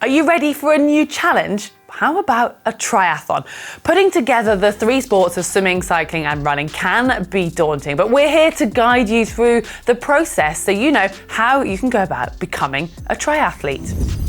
Are you ready for a new challenge? How about a triathlon? Putting together the three sports of swimming, cycling and running can be daunting, but we're here to guide you through the process so you know how you can go about becoming a triathlete.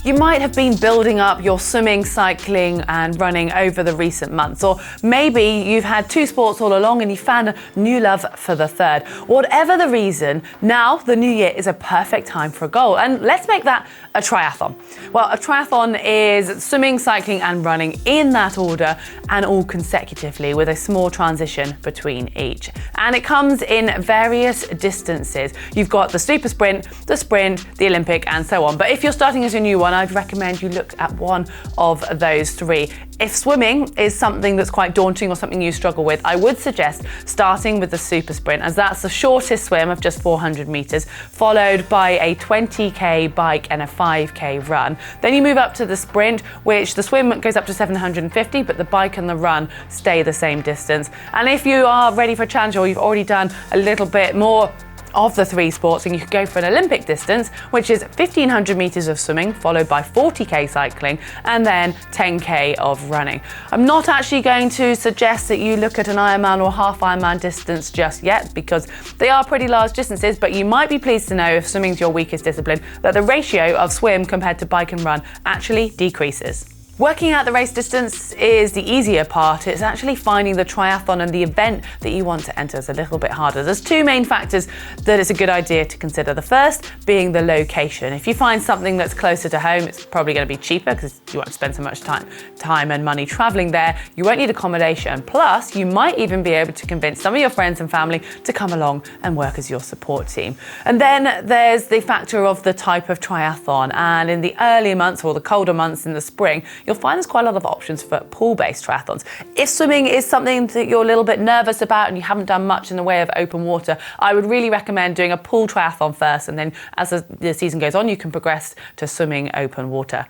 You might have been building up your swimming, cycling and running over the recent months, or maybe you've had two sports all along and you found a new love for the third. Whatever the reason, now the new year is a perfect time for a goal, and let's make that a triathlon. Well, a triathlon is swimming, cycling and running in that order and all consecutively with a small transition between each. And it comes in various distances. You've got the super sprint, the Olympic and so on. But if you're starting as a new one, I'd recommend you look at one of those three. If swimming is something that's quite daunting or something you struggle with, I would suggest starting with the super sprint, as that's the shortest swim of just 400 meters, followed by a 20k bike and a 5k run. Then you move up to the sprint, which the swim goes up to 750, but the bike and the run stay the same distance. And if you are ready for a challenge or you've already done a little bit more of the three sports, and you could go for an Olympic distance, which is 1500 meters of swimming, followed by 40k cycling, and then 10k of running. I'm not actually going to suggest that you look at an Ironman or half Ironman distance just yet, because they are pretty large distances, but you might be pleased to know, if swimming's your weakest discipline, that the ratio of swim compared to bike and run actually decreases. Working out the race distance is the easier part. It's actually finding the triathlon and the event that you want to enter is a little bit harder. There's two main factors that it's a good idea to consider. The first being the location. If you find something that's closer to home, it's probably going to be cheaper because you won't spend so much time and money traveling there. You won't need accommodation. Plus, you might even be able to convince some of your friends and family to come along and work as your support team. And then there's the factor of the type of triathlon. And in the earlier months or the colder months in the spring, you'll find there's quite a lot of options for pool-based triathlons. If swimming is something that you're a little bit nervous about and you haven't done much in the way of open water, I would really recommend doing a pool triathlon first, and then as the season goes on, you can progress to swimming open water.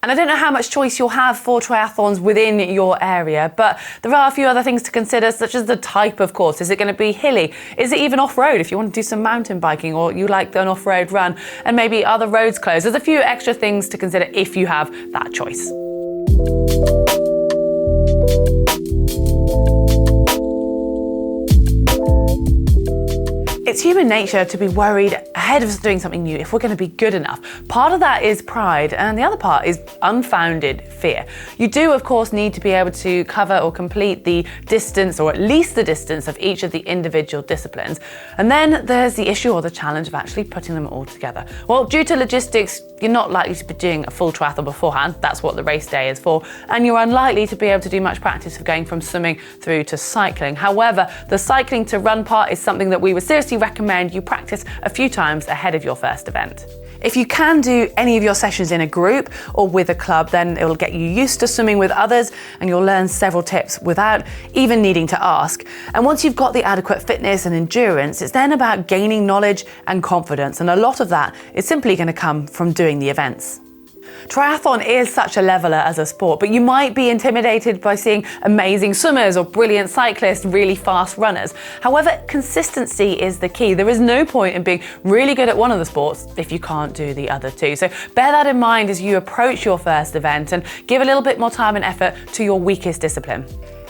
And I don't know how much choice you'll have for triathlons within your area, but there are a few other things to consider, such as the type of course. Is it going to be hilly? Is it even off-road if you want to do some mountain biking, or you like an off-road run? And maybe are the roads closed? There's a few extra things to consider if you have that choice. It's human nature to be worried ahead of us doing something new if we're going to be good enough. Part of that is pride, and the other part is unfounded fear. You do, of course, need to be able to cover or complete the distance, or at least the distance, of each of the individual disciplines. And then there's the issue or the challenge of actually putting them all together. Well, due to logistics, you're not likely to be doing a full triathlon beforehand. That's what the race day is for. And you're unlikely to be able to do much practice of going from swimming through to cycling. However, the cycling to run part is something that we would seriously recommend you practice a few times ahead of your first event. If you can do any of your sessions in a group or with a club, then it will get you used to swimming with others, and you'll learn several tips without even needing to ask. And once you've got the adequate fitness and endurance, it's then about gaining knowledge and confidence, and a lot of that is simply going to come from doing the events. Triathlon is such a leveler as a sport, but you might be intimidated by seeing amazing swimmers or brilliant cyclists, really fast runners. However, consistency is the key. There is no point in being really good at one of the sports if you can't do the other two. So bear that in mind as you approach your first event, and give a little bit more time and effort to your weakest discipline.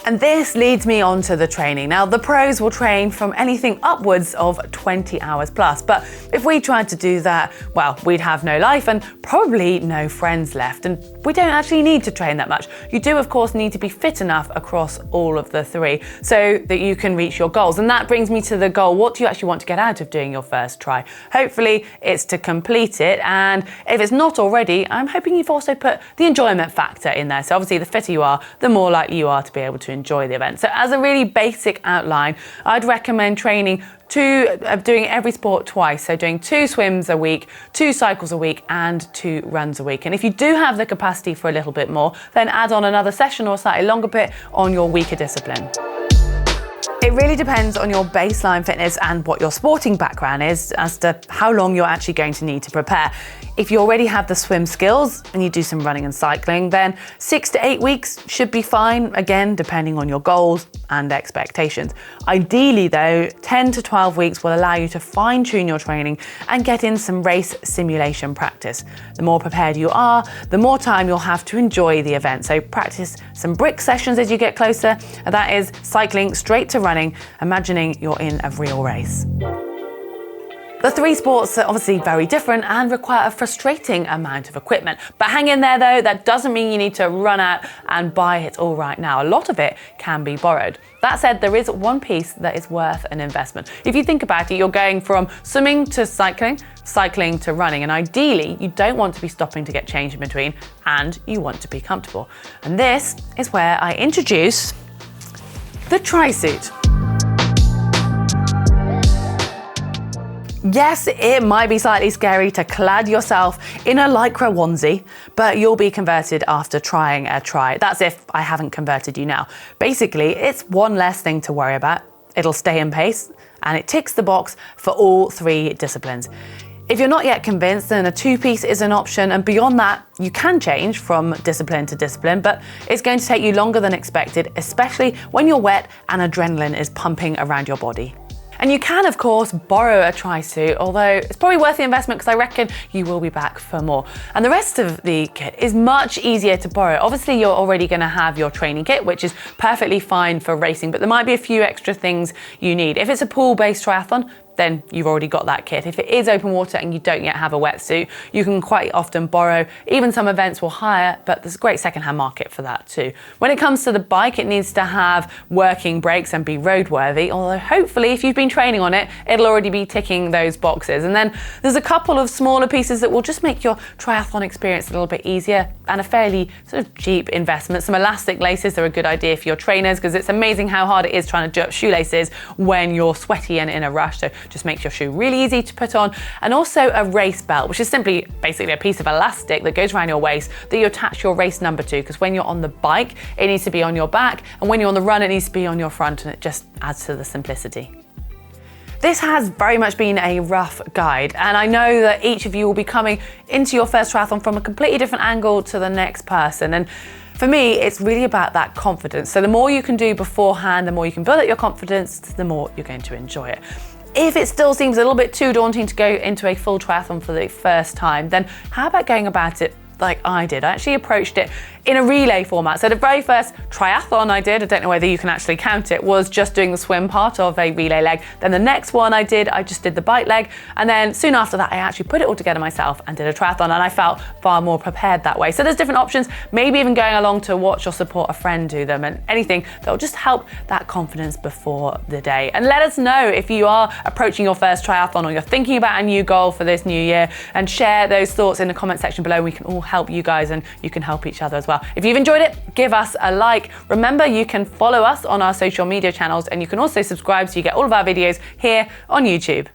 And this leads me on to the training. Now, the pros will train from anything upwards of 20 hours plus, but if we tried to do that, well, we'd have no life and probably no friends left, and we don't actually need to train that much. You do, of course, need to be fit enough across all of the three so that you can reach your goals. And that brings me to the goal. What do you actually want to get out of doing your first try? Hopefully, it's to complete it, and if it's not already, I'm hoping you've also put the enjoyment factor in there. So obviously, the fitter you are, the more likely you are to be able to enjoy the event. So as a really basic outline, I'd recommend training doing every sport twice. So doing 2 swims a week, 2 cycles a week, and 2 runs a week. And if you do have the capacity for a little bit more, then add on another session or a slightly longer bit on your weaker discipline. It really depends on your baseline fitness and what your sporting background is as to how long you're actually going to need to prepare. If you already have the swim skills and you do some running and cycling, then 6 to 8 weeks should be fine, again, depending on your goals and expectations. Ideally though, 10 to 12 weeks will allow you to fine-tune your training and get in some race simulation practice. The more prepared you are, the more time you'll have to enjoy the event. So practice some brick sessions as you get closer, and that is cycling straight to running, imagining you're in a real race. The three sports are obviously very different and require a frustrating amount of equipment. But hang in there though, that doesn't mean you need to run out and buy it all right now. A lot of it can be borrowed. That said, there is one piece that is worth an investment. If you think about it, you're going from swimming to cycling, cycling to running, and ideally you don't want to be stopping to get change in between, and you want to be comfortable. And this is where I introduce the tri-suit. Yes, it might be slightly scary to clad yourself in a lycra onesie, but you'll be converted after trying a tri. That's if I haven't converted you now. Basically, it's one less thing to worry about. It'll stay in pace, and it ticks the box for all three disciplines. If you're not yet convinced, then a two-piece is an option, and beyond that, you can change from discipline to discipline, but it's going to take you longer than expected, especially when you're wet and adrenaline is pumping around your body. And you can, of course, borrow a tri-suit, although it's probably worth the investment because I reckon you will be back for more. And the rest of the kit is much easier to borrow. Obviously, you're already going to have your training kit, which is perfectly fine for racing, but there might be a few extra things you need. If it's a pool-based triathlon, then you've already got that kit. If it is open water and you don't yet have a wetsuit, you can quite often borrow. Even some events will hire, but there's a great secondhand market for that too. When it comes to the bike, it needs to have working brakes and be roadworthy, although hopefully if you've been training on it, it'll already be ticking those boxes. And then there's a couple of smaller pieces that will just make your triathlon experience a little bit easier and a fairly sort of cheap investment. Some elastic laces are a good idea for your trainers because it's amazing how hard it is trying to do up shoelaces when you're sweaty and in a rush. So just makes your shoe really easy to put on. And also a race belt, which is simply basically a piece of elastic that goes around your waist that you attach your race number to, because when you're on the bike, it needs to be on your back, and when you're on the run, it needs to be on your front, and it just adds to the simplicity. This has very much been a rough guide, and I know that each of you will be coming into your first triathlon from a completely different angle to the next person. And for me, it's really about that confidence. So the more you can do beforehand, the more you can build up your confidence, the more you're going to enjoy it. If it still seems a little bit too daunting to go into a full triathlon for the first time, then how about going about it like I did? I actually approached it in a relay format. So the very first triathlon I did, I don't know whether you can actually count it, was just doing the swim part of a relay leg. Then the next one I just did the bike leg. And then soon after that, I actually put it all together myself and did a triathlon, and I felt far more prepared that way. So there's different options, maybe even going along to watch or support a friend do them, and anything that will just help that confidence before the day. And let us know if you are approaching your first triathlon or you're thinking about a new goal for this new year, and share those thoughts in the comment section below. We can all help you guys, and you can help each other as well. If you've enjoyed it, give us a like. Remember, you can follow us on our social media channels, and you can also subscribe so you get all of our videos here on YouTube.